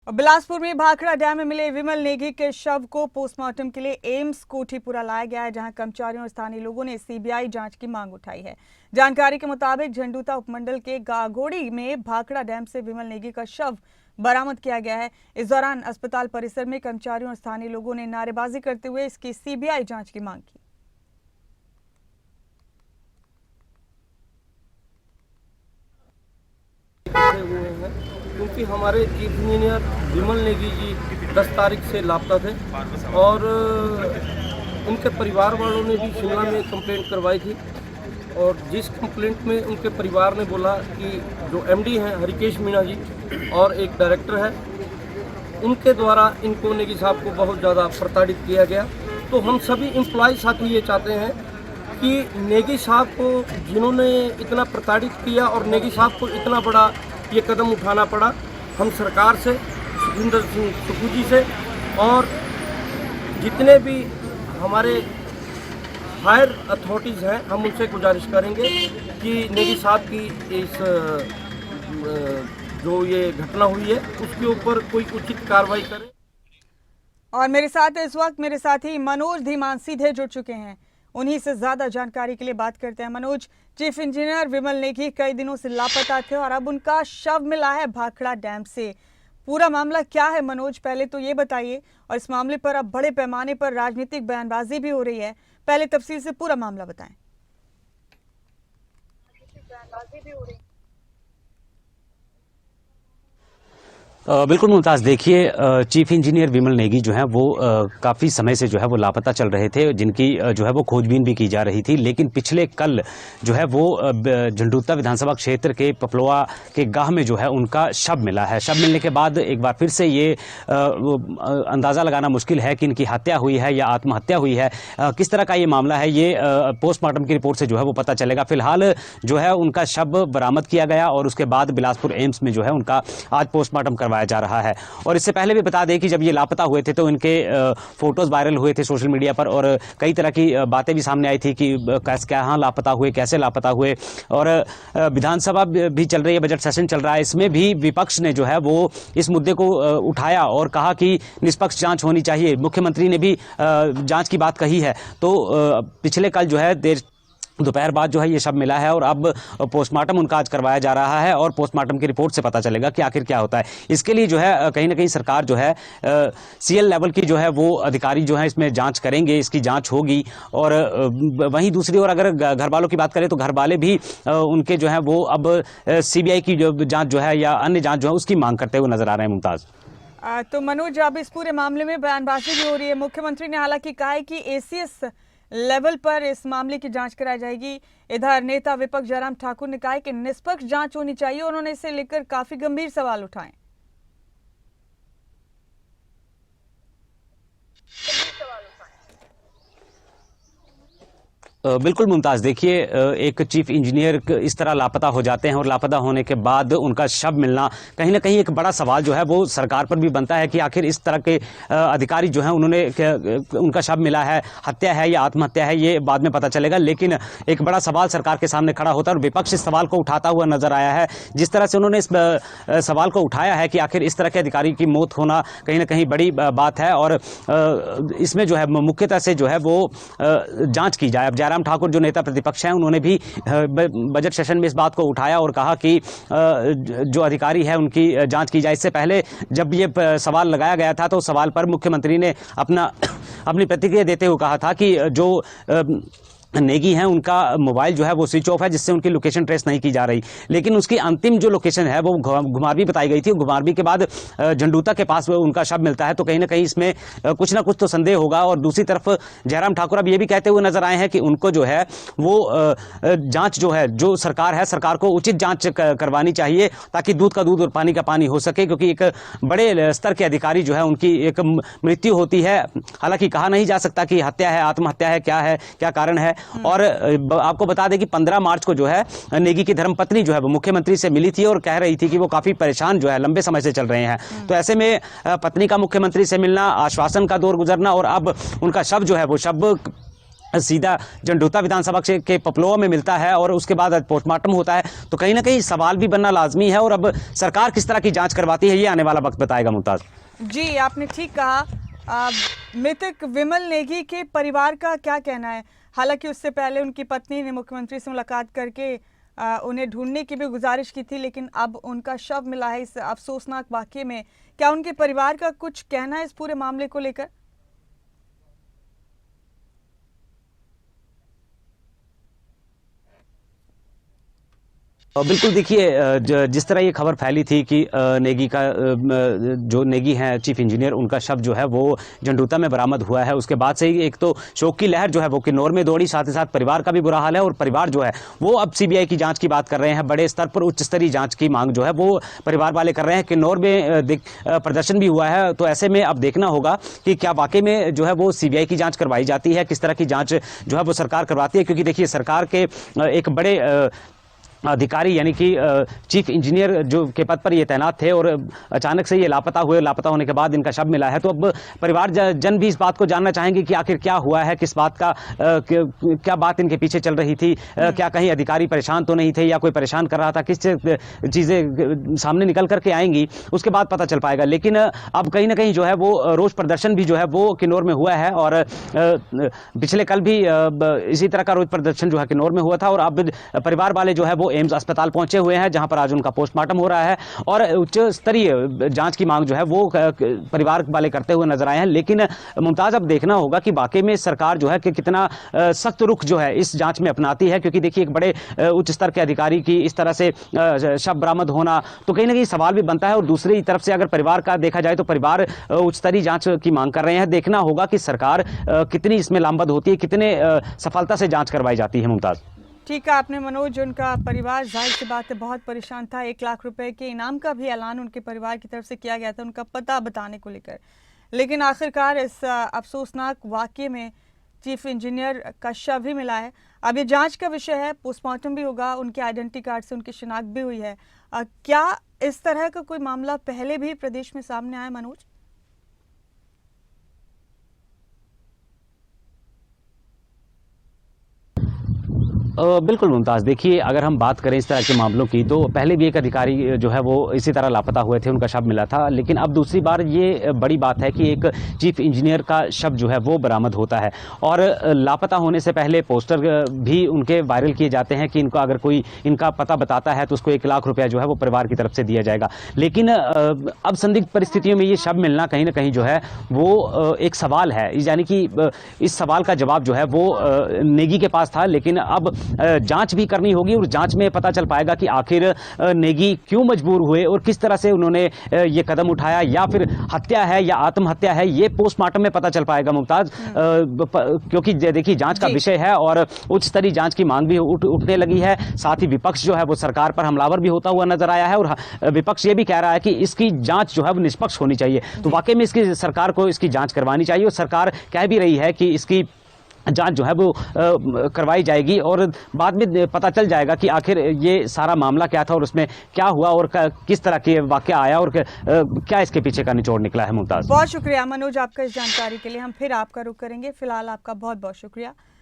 बिलासपुर में भाखड़ा डैम में मिले विमल नेगी के शव को पोस्टमार्टम के लिए एम्स कोठीपुरा लाया गया है, जहां कर्मचारियों और स्थानीय लोगों ने सीबीआई जांच की मांग उठाई है। जानकारी के मुताबिक झंडूता उपमंडल के गागोड़ी में भाखड़ा डैम से विमल नेगी का शव बरामद किया गया है। इस दौरान अस्पताल परिसर में कर्मचारियों और स्थानीय लोगों ने नारेबाजी करते हुए इसकी सीबीआई जांच की मांग की। क्योंकि हमारे चीफ इंजीनियर विमल नेगी जी 10 तारीख से लापता थे और उनके परिवार वालों ने भी शिमला में कंप्लेंट करवाई थी। और जिस कंप्लेंट में उनके परिवार ने बोला कि जो एमडी हैं हरिकेश मीणा जी और एक डायरेक्टर है, उनके द्वारा इनको नेगी साहब को बहुत ज़्यादा प्रताड़ित किया गया। तो हम सभी एम्प्लॉय साथी ये चाहते हैं कि नेगी साहब को जिन्होंने इतना प्रताड़ित किया और नेगी साहब को इतना बड़ा ये कदम उठाना पड़ा, हम सरकार से, सुखविंदर सिंह सुक्खू जी से और जितने भी हमारे हायर अथॉरिटीज़ हैं, हम उनसे गुजारिश करेंगे कि नेगी साहब की इस जो ये घटना हुई है उसके ऊपर कोई उचित कार्रवाई करे। और मेरे साथ इस वक्त मेरे साथी मनोज धीमान सीधे जुड़ चुके हैं, उन्हीं से ज्यादा जानकारी के लिए बात करते हैं। मनोज, चीफ इंजीनियर विमल नेगी कई दिनों से लापता थे और अब उनका शव मिला है भाखड़ा डैम से। पूरा मामला क्या है मनोज, पहले तो ये बताइए। और इस मामले पर अब बड़े पैमाने पर राजनीतिक बयानबाजी भी हो रही है, पहले तफसील से पूरा मामला बताएं। बिल्कुल मुमताज़, देखिए चीफ इंजीनियर विमल नेगी जो है वो काफ़ी समय से जो है वो लापता चल रहे थे, जिनकी जो है वो खोजबीन भी की जा रही थी। लेकिन पिछले कल जो है वो झंडूता विधानसभा क्षेत्र के पपलोआ के गाह में जो है उनका शव मिला है। शव मिलने के बाद एक बार फिर से ये अंदाज़ा लगाना मुश्किल है कि इनकी हत्या हुई है या आत्महत्या हुई है। किस तरह का ये मामला है, ये पोस्टमार्टम की रिपोर्ट से जो है वो पता चलेगा। फिलहाल जो है उनका शव बरामद किया गया और उसके बाद बिलासपुर एम्स में जो है उनका आज पोस्टमार्टम करवाया जा रहा है। और इससे पहले भी बता दें कि जब ये लापता हुए थे तो इनके फोटोज वायरल हुए थे सोशल मीडिया पर और कई तरह की बातें भी सामने आई थी कि कहाँ लापता हुए, कैसे लापता हुए। और विधानसभा भी चल रही है, बजट सेशन चल रहा है, इसमें भी विपक्ष ने जो है वो इस मुद्दे को उठाया और कहा कि निष्पक्ष जांच होनी चाहिए। मुख्यमंत्री ने भी जांच की बात कही है। तो पिछले कल जो है दोपहर बाद जो है ये शव मिला है और अब पोस्टमार्टम उनका आज करवाया जा रहा है और पोस्टमार्टम की रिपोर्ट से पता चलेगा कि आखिर क्या होता है। इसके लिए जो है कहीं ना कहीं सरकार जो है सीएल लेवल की जो है वो अधिकारी जो है इसमें जांच करेंगे, इसकी जांच होगी। और वहीं दूसरी ओर अगर घर वालों की बात करें तो घर वाले भी उनके जो है वो अब सीबीआई की जो जाँच जो है या अन्य जाँच जो है उसकी मांग करते हुए नजर आ रहे हैं। मुमताज़, तो मनोज, अब इस पूरे मामले में बयानबाजी भी हो रही है। मुख्यमंत्री ने हालांकि कहा है कि एसीएस लेवल पर इस मामले की जांच कराई जाएगी। इधर नेता विपक्ष जयराम ठाकुर ने कहा है कि निष्पक्ष जांच होनी चाहिए। उन्होंने इसे लेकर काफी गंभीर सवाल उठाए। बिल्कुल मुमताज़, देखिए एक चीफ इंजीनियर इस तरह लापता हो जाते हैं और लापता होने के बाद उनका शव मिलना कहीं ना कहीं एक बड़ा सवाल जो है वो सरकार पर भी बनता है कि आखिर इस तरह के अधिकारी जो हैं उन्होंने उनका शव मिला है, हत्या है या आत्महत्या है, ये बाद में पता चलेगा। लेकिन एक बड़ा सवाल सरकार के सामने खड़ा होता है और विपक्ष इस सवाल को उठाता हुआ नजर आया है। जिस तरह से उन्होंने इस सवाल को उठाया है कि आखिर इस तरह के अधिकारी की मौत होना कहीं ना कहीं बड़ी बात है और इसमें जो है मुख्यतः से जो है वो जाँच की जाए। अब जयराम ठाकुर जो नेता प्रतिपक्ष हैं उन्होंने भी बजट सेशन में इस बात को उठाया और कहा कि जो अधिकारी है उनकी जांच की जाए। इससे पहले जब ये सवाल लगाया गया था तो सवाल पर मुख्यमंत्री ने अपनी प्रतिक्रिया देते हुए कहा था कि जो नेगी हैं उनका मोबाइल जो है वो स्विच ऑफ है, जिससे उनकी लोकेशन ट्रेस नहीं की जा रही। लेकिन उसकी अंतिम जो लोकेशन है वो घुमारवी बताई गई थी। घुमारवी के बाद झंडूता के पास उनका शव मिलता है, तो कहीं ना कहीं इसमें कुछ ना कुछ तो संदेह होगा। और दूसरी तरफ जयराम ठाकुर अब ये भी कहते हुए नजर आए हैं कि उनको जो है वो जांच जो है, जो सरकार है, सरकार को उचित जांच करवानी चाहिए ताकि दूध का दूध और पानी का पानी हो सके। क्योंकि एक बड़े स्तर के अधिकारी जो है उनकी एक मृत्यु होती है, हालांकि कहा नहीं जा सकता कि हत्या है, आत्महत्या है, क्या कारण है। और आपको बता दें कि 15 मार्च को जो है नेगी की धर्मपत्नी जो है वो मुख्यमंत्री से मिली थी और कह रही थी कि वो काफी परेशान जो है लंबे समय से चल रहे हैं। तो ऐसे में पत्नी का मुख्यमंत्री से मिलना, आश्वासन का दौर गुजरना और अब उनका शव जो है वो शव सीधा झंडूता विधानसभा के पपलोआ में मिलता है और उसके बाद पोस्टमार्टम होता है, तो कहीं ना कहीं सवाल भी बनना लाजमी है। और अब सरकार किस तरह की जांच करवाती है ये आने वाला वक्त बताएगा। मुमताज जी, आपने ठीक कहा। मृतक विमल नेगी के परिवार का क्या कहना है? हालांकि उससे पहले उनकी पत्नी ने मुख्यमंत्री से मुलाकात करके उन्हें ढूंढने की भी गुजारिश की थी, लेकिन अब उनका शव मिला है इस अफसोसनाक वाकये में। क्या उनके परिवार का कुछ कहना है इस पूरे मामले को लेकर? बिल्कुल, देखिए जिस तरह ये खबर फैली थी कि नेगी का जो नेगी हैं चीफ इंजीनियर, उनका शव जो है वो झंडूता में बरामद हुआ है, उसके बाद से ही एक तो शोक की लहर जो है वो किन्नौर में दौड़ी, साथ ही साथ परिवार का भी बुरा हाल है। और परिवार जो है वो अब सीबीआई की जांच की बात कर रहे हैं, बड़े स्तर पर उच्च स्तरीय जांच की मांग जो है वो परिवार वाले कर रहे हैं। किन्नौर में प्रदर्शन भी हुआ है, तो ऐसे में अब देखना होगा कि क्या वाकई में जो है वो सीबीआई की जांच करवाई जाती है, किस तरह की जांच जो है वो सरकार करवाती है। क्योंकि देखिए सरकार के एक बड़े अधिकारी यानी कि चीफ इंजीनियर जो के पद पर ये तैनात थे और अचानक से ये लापता हुए, लापता होने के बाद इनका शव मिला है, तो अब परिवार जन भी इस बात को जानना चाहेंगे कि आखिर क्या हुआ है, किस बात का क्या बात इनके पीछे चल रही थी, क्या कहीं अधिकारी परेशान तो नहीं थे या कोई परेशान कर रहा था, किस चीज़ें सामने निकल करके आएंगी, उसके बाद पता चल पाएगा। लेकिन अब कहीं ना कहीं जो है वो रोष प्रदर्शन भी जो है वो किन्नौर में हुआ है और पिछले कल भी इसी तरह का रोष प्रदर्शन जो है किन्नौर में हुआ था। और अब परिवार वाले जो है वो एम्स अस्पताल पहुंचे हुए हैं, जहां पर आज उनका पोस्टमार्टम हो रहा है और उच्च स्तरीय जांच की मांग जो है वो परिवार वाले करते हुए नजर आए हैं। लेकिन मुमताज, अब देखना होगा कि वाकई में सरकार जो है कि कितना सख्त रुख जो है इस जांच में अपनाती है। क्योंकि देखिए एक बड़े उच्च स्तर के अधिकारी की इस तरह से शव बरामद होना, तो कहीं ना कहीं सवाल भी बनता है। और दूसरी तरफ से अगर परिवार का देखा जाए तो परिवार उच्च स्तरीय जांच की मांग कर रहे हैं। देखना होगा कि सरकार कितनी इसमें लामबंद होती है, कितने सफलता से जांच करवाई जाती है। मुमताज, ठीक है आपने मनोज, उनका परिवार जाहिर सी बात है बहुत परेशान था। 1 लाख रुपए के इनाम का भी ऐलान उनके परिवार की तरफ से किया गया था उनका पता बताने को लेकर, लेकिन आखिरकार इस अफसोसनाक वाकये में चीफ इंजीनियर का शव ही मिला है। अब ये जांच का विषय है, पोस्टमार्टम भी होगा, उनके आइडेंटिटी कार्ड से उनकी शिनाख्त भी हुई है। क्या इस तरह का कोई मामला पहले भी प्रदेश में सामने आया मनोज? बिल्कुल मुमताज, देखिए अगर हम बात करें इस तरह के मामलों की, तो पहले भी एक अधिकारी जो है वो इसी तरह लापता हुए थे, उनका शव मिला था। लेकिन अब दूसरी बार ये बड़ी बात है कि एक चीफ इंजीनियर का शव जो है वो बरामद होता है। और लापता होने से पहले पोस्टर भी उनके वायरल किए जाते हैं कि इनको अगर कोई इनका पता बताता है तो उसको 1 लाख रुपया जो है वो परिवार की तरफ से दिया जाएगा। लेकिन अब संदिग्ध परिस्थितियों में ये शव मिलना कहीं ना कहीं जो है वो एक सवाल है, यानी कि इस सवाल का जवाब जो है वो नेगी के पास था। लेकिन अब जांच भी करनी होगी और जांच में पता चल पाएगा कि आखिर नेगी क्यों मजबूर हुए और किस तरह से उन्होंने ये कदम उठाया, या फिर हत्या है या आत्महत्या है, ये पोस्टमार्टम में पता चल पाएगा मुमताज। क्योंकि देखिए जांच का विषय है और उच्च स्तरीय जांच की मांग भी उठने लगी है। साथ ही विपक्ष जो है वो सरकार पर हमलावर भी होता हुआ नजर आया है और विपक्ष ये भी कह रहा है कि इसकी जांच जो है वो निष्पक्ष होनी चाहिए। तो वाकई में इसकी सरकार को इसकी जांच करवानी चाहिए और सरकार कह भी रही है कि इसकी जांच जो है वो करवाई जाएगी और बाद में पता चल जाएगा कि आखिर ये सारा मामला क्या था और उसमें क्या हुआ और किस तरह के वाकया आया और क्या इसके पीछे का निचोड़ निकला है। मुमताज, बहुत शुक्रिया मनोज आपका इस जानकारी के लिए। हम फिर आपका रुख करेंगे, फिलहाल आपका बहुत बहुत शुक्रिया।